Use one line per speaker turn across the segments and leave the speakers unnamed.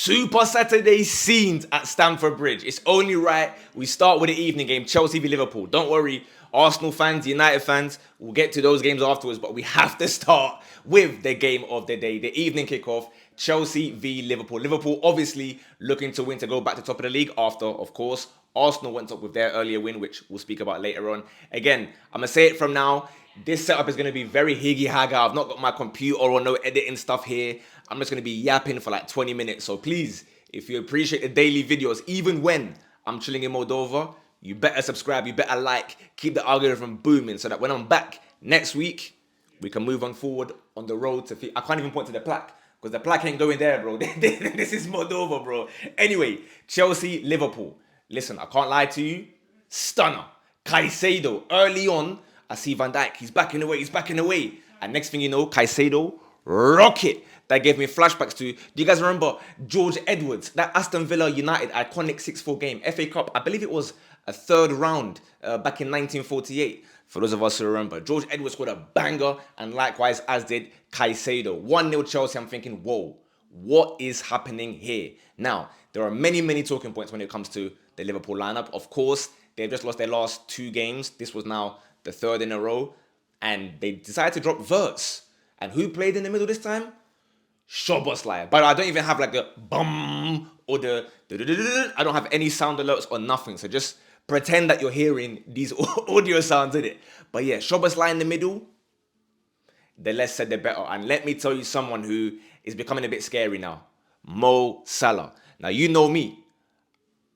Super Saturday scenes at Stamford Bridge. It's only right we start with the evening game, Chelsea v Liverpool. Don't worry, Arsenal fans, United fans, we'll get to those games afterwards, but we have to start with the game of the day, the evening kickoff, Chelsea v Liverpool. Liverpool obviously looking to win to go back to top of the league after, of course, Arsenal went up with their earlier win, which we'll speak about later on. Again, I'm going to say it from now. This setup is going to be very higgy-haga. I've not got my computer or no editing stuff here. I'm just going to be yapping for like 20 minutes. So please, if you appreciate the daily videos, even when I'm chilling in Moldova, you better subscribe, you better like, keep the algorithm booming so that when I'm back next week, we can move on forward on the road to... I can't even point to the plaque because the plaque ain't going there, bro. This is Moldova, bro. Anyway, Chelsea, Liverpool. Listen, I can't lie to you. Stunner. Caicedo, early on, I see Van Dijk. He's backing away. And next thing you know, Caicedo, rocket. That gave me flashbacks to, do you guys remember George Edwards? That Aston Villa United iconic 6-4 game. FA Cup, I believe it was a third round back in 1948. For those of us who remember, George Edwards scored a banger, and likewise as did Caicedo. 1-0 Chelsea, I'm thinking, whoa, what is happening here? Now, there are many talking points when it comes to the Liverpool lineup. Of course, they've just lost their last 2 games. This was now the 3rd in a row. And they decided to drop Wirtz. And who played in the middle this time? Szoboszlai. But I don't even have like the bum or the... I don't have any sound alerts or nothing. So just pretend that you're hearing these audio sounds in it. But yeah, Szoboszlai in the middle. The less said, the better. And let me tell you someone who is becoming a bit scary now. Mo Salah. Now, you know me.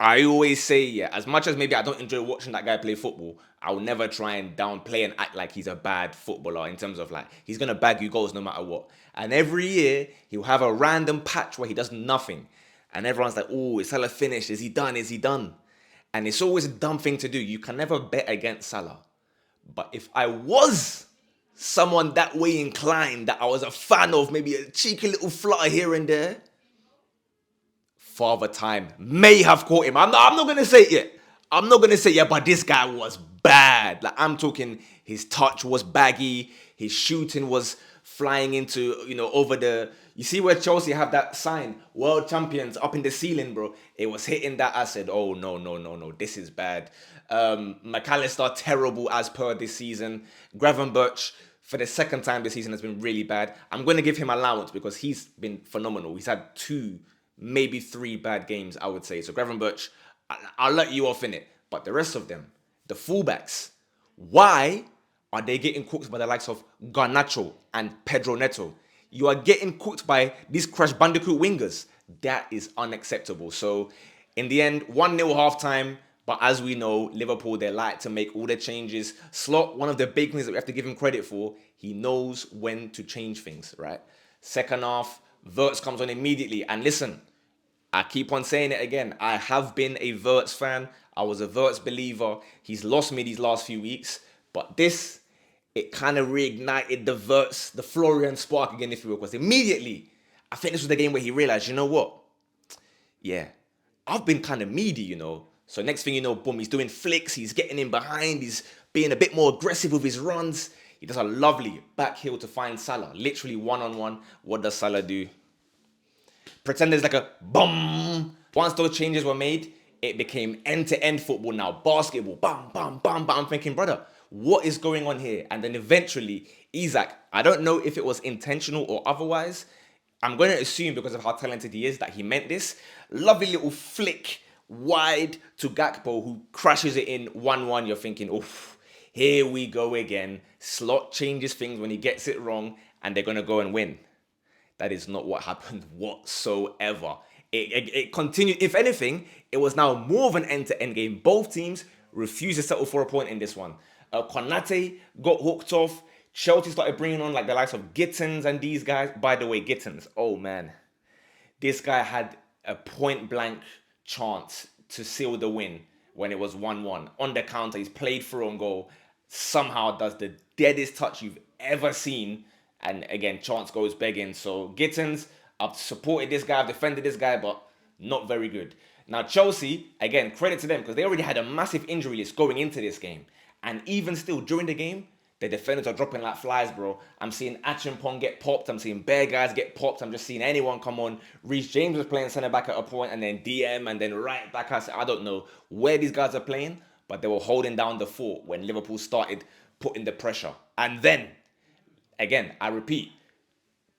I always say, yeah, as much as maybe I don't enjoy watching that guy play football, I will never try and downplay and act like he's a bad footballer in terms of like, he's going to bag you goals no matter what. And every year, he'll have a random patch where he does nothing. And everyone's like, oh, is Salah finished? Is he done? And it's always a dumb thing to do. You can never bet against Salah. But if I was someone that way inclined, that I was a fan of maybe a cheeky little flutter here and there, Father Time may have caught him. I'm not going to say it yet. But this guy was bad. Like, I'm talking, his touch was baggy. His shooting was flying into, over the... You see where Chelsea have that sign, World Champions, up in the ceiling, bro? It was hitting that. I said, oh, no. This is bad. McAllister, terrible as per this season. Gravenberch, for the second time this season, has been really bad. I'm going to give him allowance because he's been phenomenal. He's had 2... maybe 3 bad games, I would say. So Gravenberch, I'll let you off in it. But the rest of them, the fullbacks, why are they getting cooked by the likes of Garnacho and Pedro Neto? You are getting cooked by these Crash Bandicoot wingers. That is unacceptable. So in the end, 1-0 halftime. But as we know, Liverpool, they like to make all the changes. Slot, one of the big things that we have to give him credit for, he knows when to change things, right? Second half, Wirtz comes on immediately. And listen, I keep on saying it again. I have been a Wirtz fan. I was a Wirtz believer. He's lost me these last few weeks. But this, it kind of reignited the Wirtz, the Florian spark again, if you will. Because immediately, I think this was the game where he realized, you know what? Yeah, I've been kind of meaty, So next thing you know, boom, he's doing flicks. He's getting in behind. He's being a bit more aggressive with his runs. He does a lovely back heel to find Salah. Literally one-on-one. What does Salah do? Pretend there's like a boom. Once those changes were made, it became end-to-end football now. Basketball, bam. I'm thinking, brother, what is going on here? And then eventually, Isak, I don't know if it was intentional or otherwise. I'm going to assume because of how talented he is that he meant this. Lovely little flick wide to Gakpo, who crashes it in 1-1. You're thinking, oof, here we go again. Slot changes things when he gets it wrong, and they're going to go and win. That is not what happened whatsoever. It continued. If anything, it was now more of an end-to-end game. Both teams refused to settle for a point in this one. Konate got hooked off. Chelsea started bringing on like the likes of Gittins and these guys. By the way, Gittins, oh man. This guy had a point-blank chance to seal the win when it was 1-1. On the counter, he's played through on goal. Somehow does the deadest touch you've ever seen. And again, chance goes begging. So Gittins, I've supported this guy, I've defended this guy, but not very good. Now Chelsea, again, credit to them because they already had a massive injury list going into this game. And even still, during the game, The defenders are dropping like flies, bro. I'm seeing Achimpong get popped. I'm seeing Bear guys get popped. I'm just seeing anyone come on. Reece James was playing centre back at a point, and then DM, and then right back. I don't know where these guys are playing, but they were holding down the fort when Liverpool started putting the pressure. And then, again, I repeat,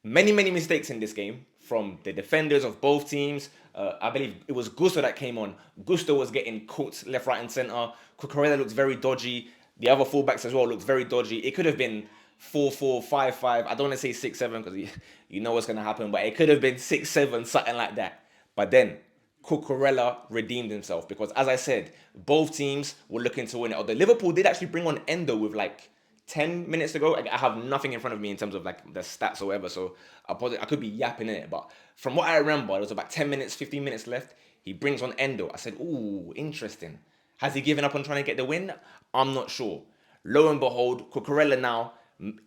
many mistakes in this game from the defenders of both teams. I believe it was Gusto that came on. Gusto was getting caught left, right, and centre. Cucurella looked very dodgy. The other fullbacks as well looked very dodgy. It could have been 4-4, 5-5. I don't want to say 6-7 because you know what's going to happen, but it could have been 6-7, something like that. But then Cucurella redeemed himself because, as I said, both teams were looking to win it. Although Liverpool did actually bring on Endo with like 10 minutes to go. I have nothing in front of me in terms of like the stats or whatever, so I could be yapping in it. But from what I remember, there was about 10 minutes, 15 minutes left. He brings on Endo. I said, ooh, interesting. Has he given up on trying to get the win? I'm not sure. Lo and behold, Cucurella now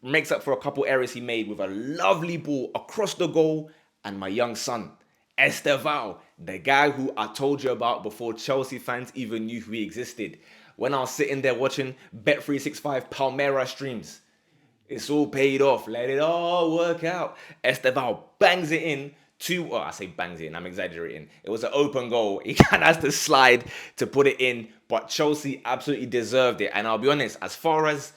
makes up for a couple errors he made with a lovely ball across the goal. And my young son, Estevao, the guy who I told you about before Chelsea fans even knew who he existed. When I was sitting there watching Bet365 Palmeiras streams, it's all paid off. Let it all work out. Estevao bangs it in. I say bangs it in, I'm exaggerating. It was an open goal. He kind of has to slide to put it in, but Chelsea absolutely deserved it. And I'll be honest, as far as,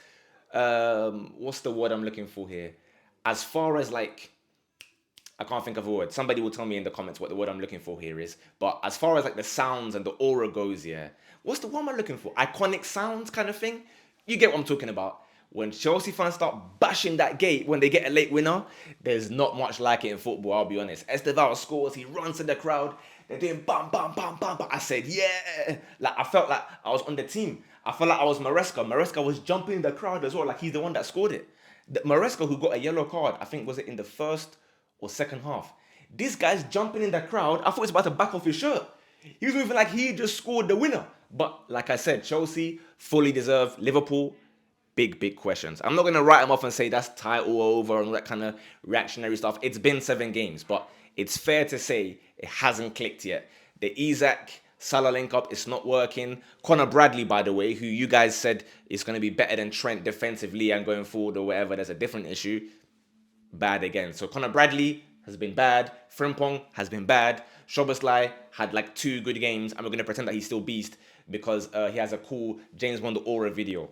what's the word I'm looking for here? As far as like, I can't think of a word. Somebody will tell me in the comments what the word I'm looking for here is. But as far as like the sounds and the aura goes, yeah. What am I looking for? Iconic sounds kind of thing? You get what I'm talking about. When Chelsea fans start bashing that gate when they get a late winner, there's not much like it in football, I'll be honest. Estevao scores, he runs to the crowd, they're doing bam, bam, bam, bam, bam. I said, yeah. Like, I felt like I was on the team. I felt like I was Maresca. Maresca was jumping in the crowd as well, like he's the one that scored it. Maresca, who got a yellow card, I think was it in the first or second half. This guy's jumping in the crowd. I thought he was about to back off his shirt. He was moving like he just scored the winner. But like I said, Chelsea fully deserved. Liverpool, big questions. I'm not going to write them off and say that's title over and all that kind of reactionary stuff. It's been 7 games, but it's fair to say it hasn't clicked yet. The Isak Salah link up, it's not working. Connor Bradley, by the way, who you guys said is going to be better than Trent defensively and going forward or whatever, there's a different issue. Bad again. So Connor Bradley has been bad. Frimpong has been bad. Szoboszlai had like 2 good games, and we're going to pretend that he's still beast because he has a cool James Bond aura video.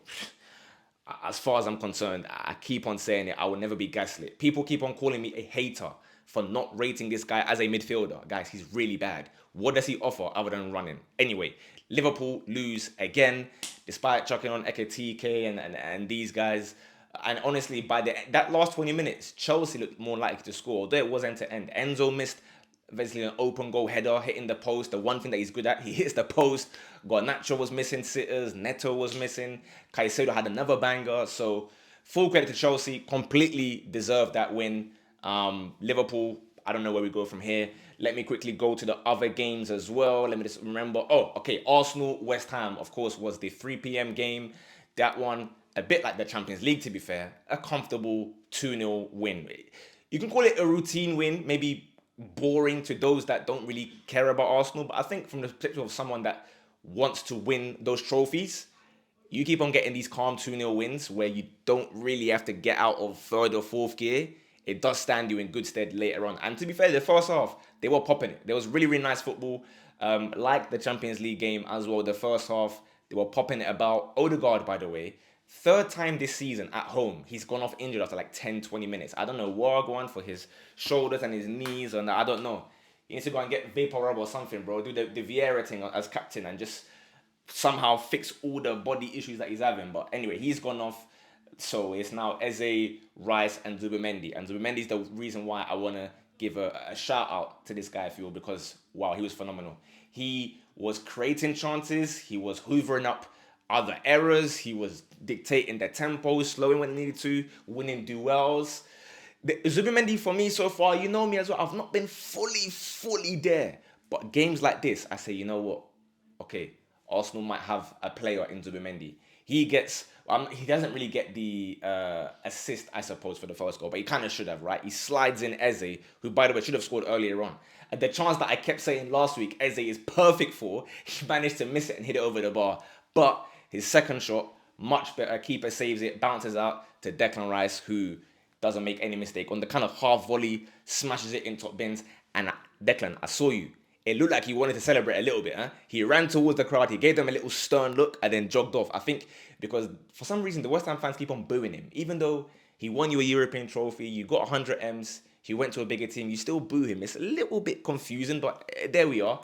As far as I'm concerned, I keep on saying it, I will never be gaslit. People keep on calling me a hater for not rating this guy as a midfielder. Guys, he's really bad. What does he offer other than running? Anyway, Liverpool lose again, despite chucking on Ekitike and these guys. And honestly, by that last 20 minutes, Chelsea looked more likely to score, although it was end to end. Enzo missed basically an open goal header, hitting the post. The one thing that he's good at, he hits the post. Garnacho was missing sitters. Neto was missing. Caicedo had another banger. So full credit to Chelsea. Completely deserved that win. Liverpool, I don't know where we go from here. Let me quickly go to the other games as well. Let me just remember. Oh, okay. Arsenal, West Ham, of course, was the 3 p.m. game. That one, a bit like the Champions League, to be fair. A comfortable 2-0 win. You can call it a routine win, maybe boring to those that don't really care about Arsenal, but I think from the perspective of someone that wants to win those trophies, you keep on getting these calm 2-0 wins where you don't really have to get out of 3rd or 4th gear. It does stand you in good stead later on. And to be fair, the first half, they were popping it. There was really nice football, like the Champions League game as well. The first half, they were popping it about. Odegaard, by the way, 3rd time this season at home, he's gone off injured after like 10-20 minutes. I don't know what going for his shoulders and his knees, and I don't know. He needs to go and get vapor rub or something, bro. Do the Vieira thing as captain and just somehow fix all the body issues that he's having. But anyway, he's gone off. So it's now Eze, Rice, and Zubimendi. And Zubimendi is the reason why I want to give a shout out to this guy, I feel, because, wow, he was phenomenal. He was creating chances. He was hoovering up other errors. He was dictating the tempo, slowing when he needed to, winning duels. Zubimendi, for me so far, you know me as well, I've not been fully there. But games like this, I say, you know what? Okay, Arsenal might have a player in Zubimendi. He doesn't really get the assist, I suppose, for the first goal, but he kind of should have, right? He slides in Eze, who, by the way, should have scored earlier on. And the chance that I kept saying last week, Eze is perfect for, he managed to miss it and hit it over the bar. But his second shot, Much better. Keeper saves it, bounces out to Declan Rice, who doesn't make any mistake. On the kind of half volley, smashes it in top bins. And Declan, I saw you. It looked like he wanted to celebrate a little bit. Huh? He ran towards the crowd. He gave them a little stern look and then jogged off. I think because for some reason the West Ham fans keep on booing him, even though he won you a European trophy, you got 100 M's, he went to a bigger team, you still boo him. It's a little bit confusing, but there we are.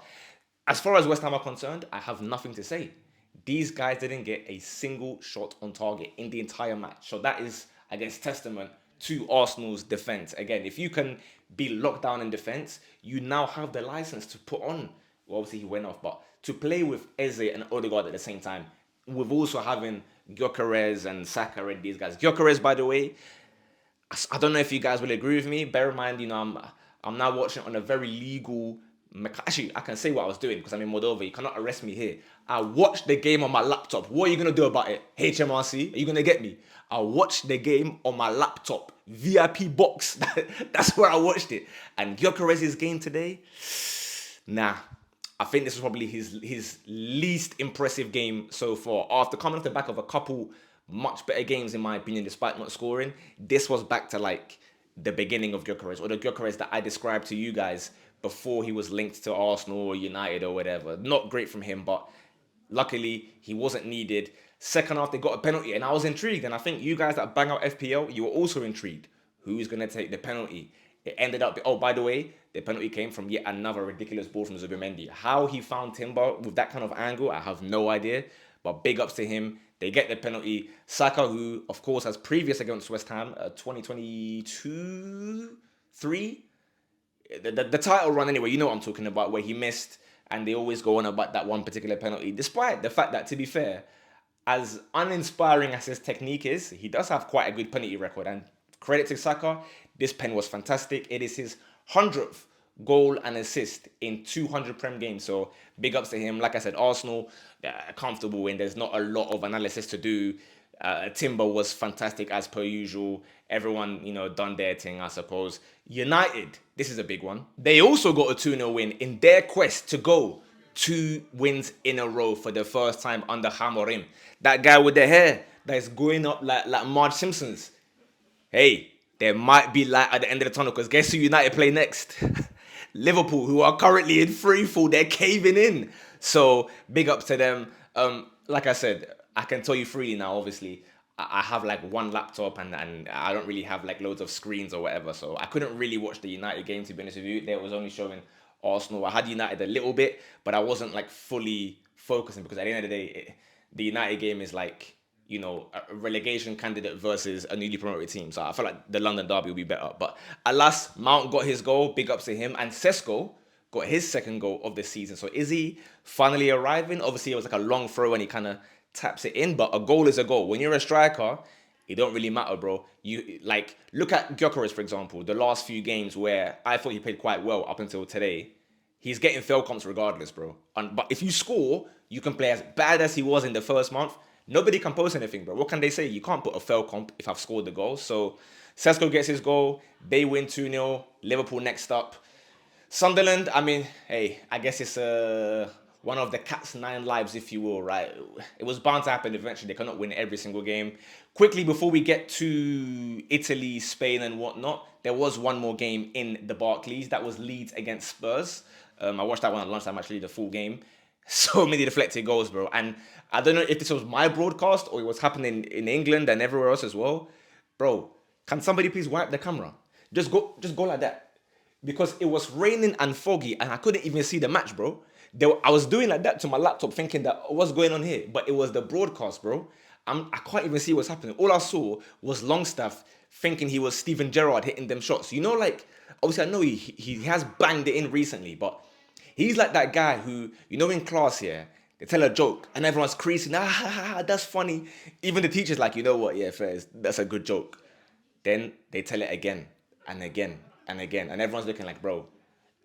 As far as West Ham are concerned, I have nothing to say. These guys didn't get a single shot on target in the entire match. So that is, I guess, testament to Arsenal's defense. Again, if you can be locked down in defense, you now have the license to put on. Well, obviously he went off, but to play with Eze and Odegaard at the same time, with also having Gyökeres and Saka and these guys. Gyökeres, by the way, I don't know if you guys will agree with me. Bear in mind, I'm now watching on a very legal. Actually, I can say what I was doing because I'm in Moldova. You cannot arrest me here. I watched the game on my laptop. What are you gonna do about it? HMRC? Are you gonna get me? I watched the game on my laptop, VIP box. That's where I watched it. And Gyökeres' game today, nah. I think this was probably his least impressive game so far. After coming off the back of a couple much better games, in my opinion, despite not scoring, this was back to like the beginning of Gyökeres, or the Gyökeres that I described to you guys before he was linked to Arsenal or United or whatever. Not great from him, but luckily he wasn't needed. Second half, they got a penalty, and I was intrigued. And I think you guys that bang out FPL, you were also intrigued. Who's going to take the penalty? It ended up, oh, by the way, the penalty came from yet another ridiculous ball from Zubimendi. How he found Timber with that kind of angle, I have no idea. But big ups to him. They get the penalty. Saka, who, of course, has previous against West Ham, 2022-3. The title run, anyway, you know what I'm talking about, where he missed, and they always go on about that one particular penalty, despite the fact that, to be fair, as uninspiring as his technique is, he does have quite a good penalty record. And credit to Saka, this pen was fantastic. It is his 100th goal and assist in 200 Prem games. So big ups to him. Like I said, Arsenal, comfortable win. There's not a lot of analysis to do. Timber was fantastic as per usual. Everyone, done their thing, I suppose. United, this is a big one. They also got a 2-0 win in their quest to go 2 wins in a row for the first time under Hamorim. That guy with the hair that is going up like Marge Simpson's. Hey, there might be light at the end of the tunnel, because guess who United play next? Liverpool, who are currently in free fall. They're caving in. So big ups to them. Like I said, I can tell you freely now, obviously. I have like one laptop and I don't really have like loads of screens or whatever. So I couldn't really watch the United game, to be honest with you. They was only showing Arsenal. I had United a little bit, but I wasn't like fully focusing, because at the end of the day, the United game is like, a relegation candidate versus a newly promoted team. So I feel like the London derby will be better. But alas, Mount got his goal. Big ups to him. And Sesko got his second goal of the season. So is he finally arriving? Obviously, it was like a long throw and he kind of taps it in. But a goal is a goal. When you're a striker, it don't really matter, bro. You like look at Gyökeres, for example. The last few games where I thought he played quite well up until today, he's getting fail comps regardless, bro. But if you score, you can play as bad as he was in the first month. Nobody can post anything, bro. What can they say? You can't put a fail comp if I've scored the goal. So Sesko gets his goal. They win 2-0. Liverpool next up. Sunderland, I mean, hey, I guess it's one of the cat's 9 lives, if you will, right? It was bound to happen eventually. They cannot win every single game. Quickly, before we get to Italy, Spain, and whatnot, there was one more game in the Barclays. That was Leeds against Spurs. I watched that one at lunchtime, actually, the full game. So many deflected goals, bro. And I don't know if this was my broadcast or it was happening in England and everywhere else as well. Bro, can somebody please wipe the camera? Just go like that. Because it was raining and foggy and I couldn't even see the match, bro. I was doing like that to my laptop thinking that what's going on here? But it was the broadcast, bro. I can't even see what's happening. All I saw was Longstaff thinking he was Steven Gerrard hitting them shots. Like, obviously I know he has banged it in recently, but he's like that guy who, in class here, they tell a joke and everyone's creasing. That's funny. Even the teacher's like, you know what? Yeah, fair. That's a good joke. Then they tell it again and again and again. And everyone's looking like, bro,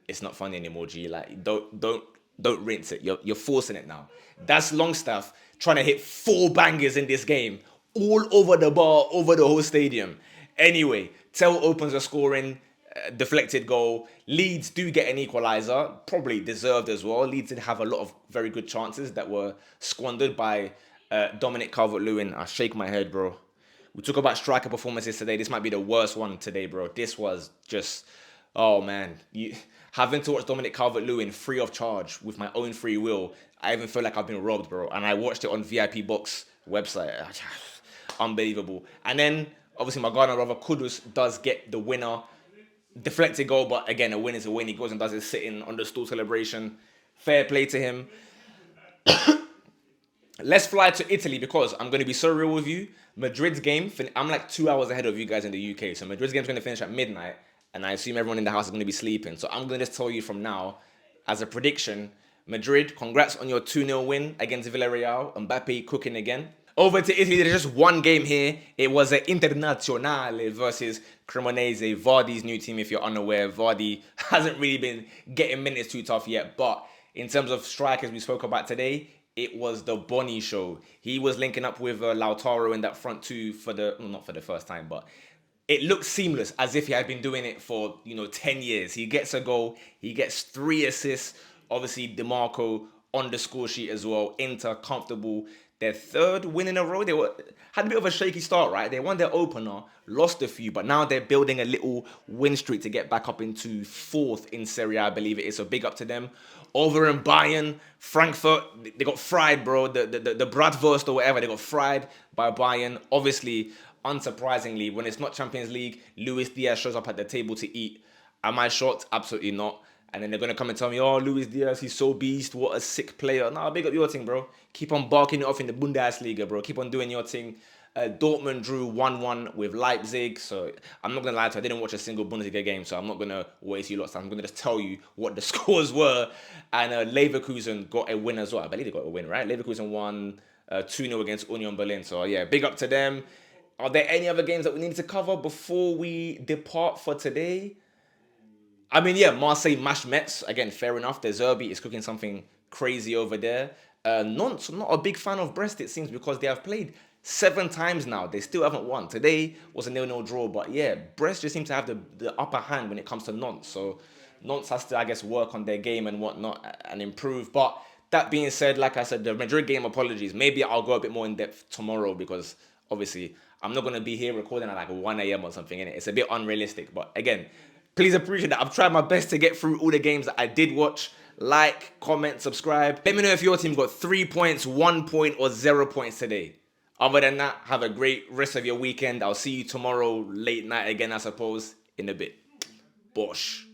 it's not funny anymore, G. Like, don't rinse it. You're forcing it now. That's Longstaff trying to hit 4 bangers in this game. All over the bar, over the whole stadium. Anyway, Tell opens a scoring. Deflected goal. Leeds do get an equaliser, probably deserved as well. Leeds did have a lot of very good chances that were squandered by Dominic Calvert-Lewin, I shake my head, bro. We talk about striker performances today. This might be the worst one today, bro. This was just, oh man, having to watch Dominic Calvert-Lewin free of charge with my own free will. I even feel like I've been robbed, bro. And I watched it on VIP Box website. Unbelievable. And then obviously my Ghana brother Kudus does get the winner. Deflected goal, but again, a win is a win. He goes and does his sitting on the stool celebration. Fair play to him. Let's fly to Italy because I'm going to be so real with you. Madrid's game, I'm like 2 hours ahead of you guys in the UK. So Madrid's game's going to finish at midnight. And I assume everyone in the house is going to be sleeping. So I'm going to just tell you from now, as a prediction, Madrid, congrats on your 2-0 win against Villarreal. Mbappe cooking again. Over to Italy, there's just one game here. It was an Internazionale versus Cremonese, Vardy's new team, if you're unaware. Vardy hasn't really been getting minutes too tough yet. But in terms of strikers we spoke about today, it was the Bonnie show. He was linking up with Lautaro in that front two not for the first time, but it looked seamless as if he had been doing it for 10 years. He gets a goal, he gets 3 assists. Obviously, DeMarco on the score sheet as well. Inter comfortable. Their 3rd win in a row. They had a bit of a shaky start, right? They won their opener, lost a few, but now they're building a little win streak to get back up into 4th in Serie A, I believe it is. So big up to them. Over in Bayern, Frankfurt, they got fried, bro. The Bratwurst or whatever, they got fried by Bayern. Obviously, unsurprisingly, when it's not Champions League, Luis Diaz shows up at the table to eat. Am I shocked? Absolutely not. And then they're going to come and tell me, oh, Luis Diaz, he's so beast. What a sick player. Nah, big up your thing, bro. Keep on barking it off in the Bundesliga, bro. Keep on doing your thing. Dortmund drew 1-1 with Leipzig. So I'm not going to lie to you. I didn't watch a single Bundesliga game. So I'm not going to waste you lots of time. I'm going to just tell you what the scores were. And Leverkusen got a win as well. I believe they got a win, right? Leverkusen won 2-0 against Union Berlin. So yeah, big up to them. Are there any other games that we need to cover before we depart for today? I mean, yeah, Marseille mashed Metz. Again, fair enough. De Zerbi is cooking something crazy over there. Nantes, I'm not a big fan of Brest, it seems, because they have played 7 times now. They still haven't won. Today was a 0-0 draw, but yeah, Brest just seem to have the upper hand when it comes to Nantes. So Nantes has to, I guess, work on their game and whatnot and improve. But that being said, like I said, the Madrid game, apologies. Maybe I'll go a bit more in depth tomorrow because obviously I'm not going to be here recording at like 1 a.m. or something, innit? It's a bit unrealistic. But again, please appreciate that. I've tried my best to get through all the games that I did watch. Like, comment, subscribe. Let me know if your team got 3 points, 1 point, or 0 points today. Other than that, have a great rest of your weekend. I'll see you tomorrow, late night again, I suppose, in a bit. Bosh.